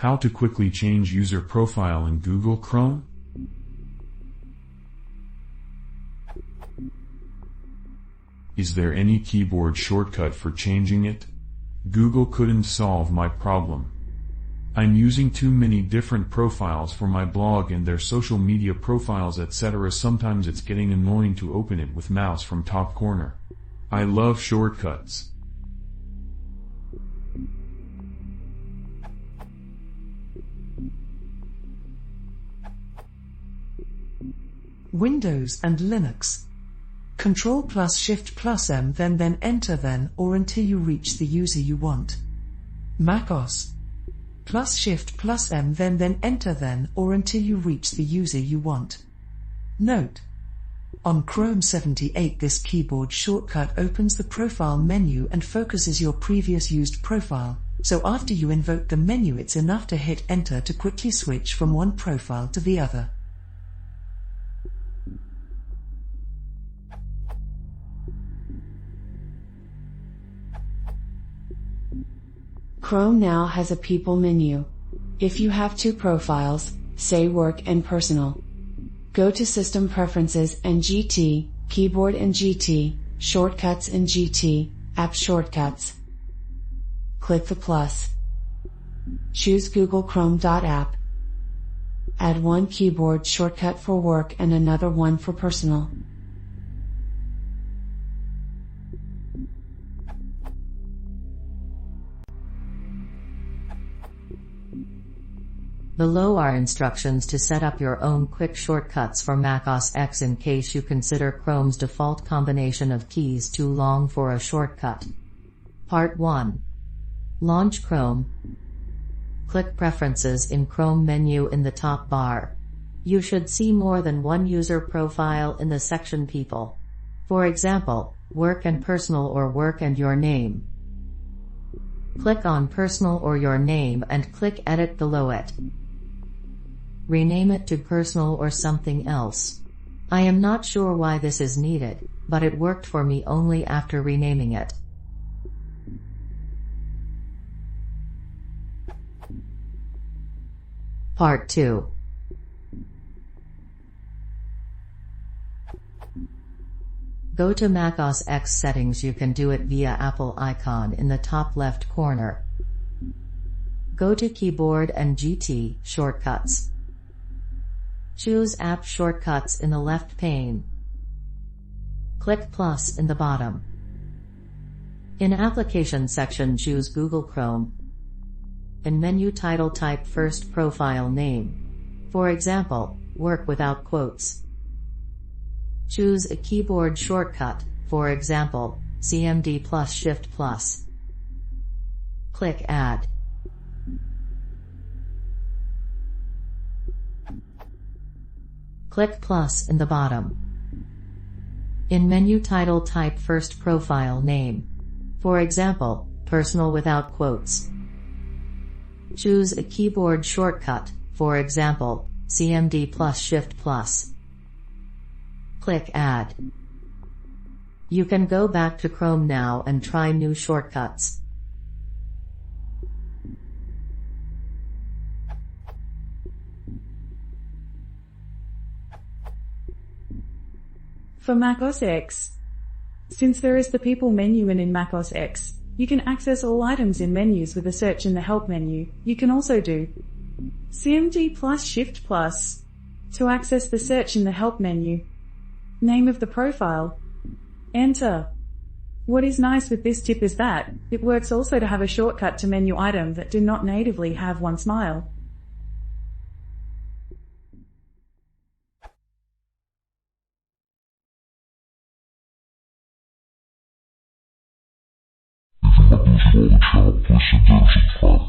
How to quickly change user profile in Google Chrome? Is there any keyboard shortcut for changing it? Google couldn't solve my problem. I'm using too many different profiles for my blog and their social media profiles, etc. Sometimes it's getting annoying to open it with mouse from top corner. I love shortcuts. Windows and Linux. Control plus Shift plus M, then Enter, then or until you reach the user you want. Mac OS. Plus Shift plus M, then Enter, then or until you reach the user you want. Note: on Chrome 78, this keyboard shortcut opens the profile menu and focuses your previous used profile, so after you invoke the menu it's enough to hit Enter to quickly switch from one profile to the other. Chrome now has a people menu. If you have two profiles, say work and personal, go to System Preferences and GT, Keyboard and GT, Shortcuts and GT, App Shortcuts. Click the plus. Choose googlechrome.app. Add one keyboard shortcut for work and another one for personal. Below are instructions to set up your own quick shortcuts for Mac OS X in case you consider Chrome's default combination of keys too long for a shortcut. Part 1. Launch Chrome. Click Preferences in Chrome menu in the top bar. You should see more than one user profile in the section People. For example, Work and Personal or Work and Your Name. Click on Personal or Your Name and click Edit below it. Rename it to Personal or something else. I am not sure why this is needed, but it worked for me only after renaming it. Part 2. Go to Mac OS X settings. You can do it via Apple icon in the top left corner. Go to Keyboard and GT, Shortcuts. Choose App Shortcuts in the left pane. Click plus in the bottom. In Application section choose Google Chrome. In menu title type first profile name. For example, Work without quotes. Choose a keyboard shortcut, for example, CMD plus Shift plus. Click Add. Click plus in the bottom. In menu title type first profile name. For example, Personal without quotes. Choose a keyboard shortcut, for example, CMD plus Shift plus. Click Add. You can go back to Chrome now and try new shortcuts. For Mac OS X. Since there is the People menu in Mac OS X, you can access all items in menus with a search in the Help menu. You can also do CMD plus Shift plus to access the search in the Help menu. Name of the profile. Enter. What is nice with this tip is that it works also to have a shortcut to menu items that do not natively have one smile. If you want me to channel, please subscribe.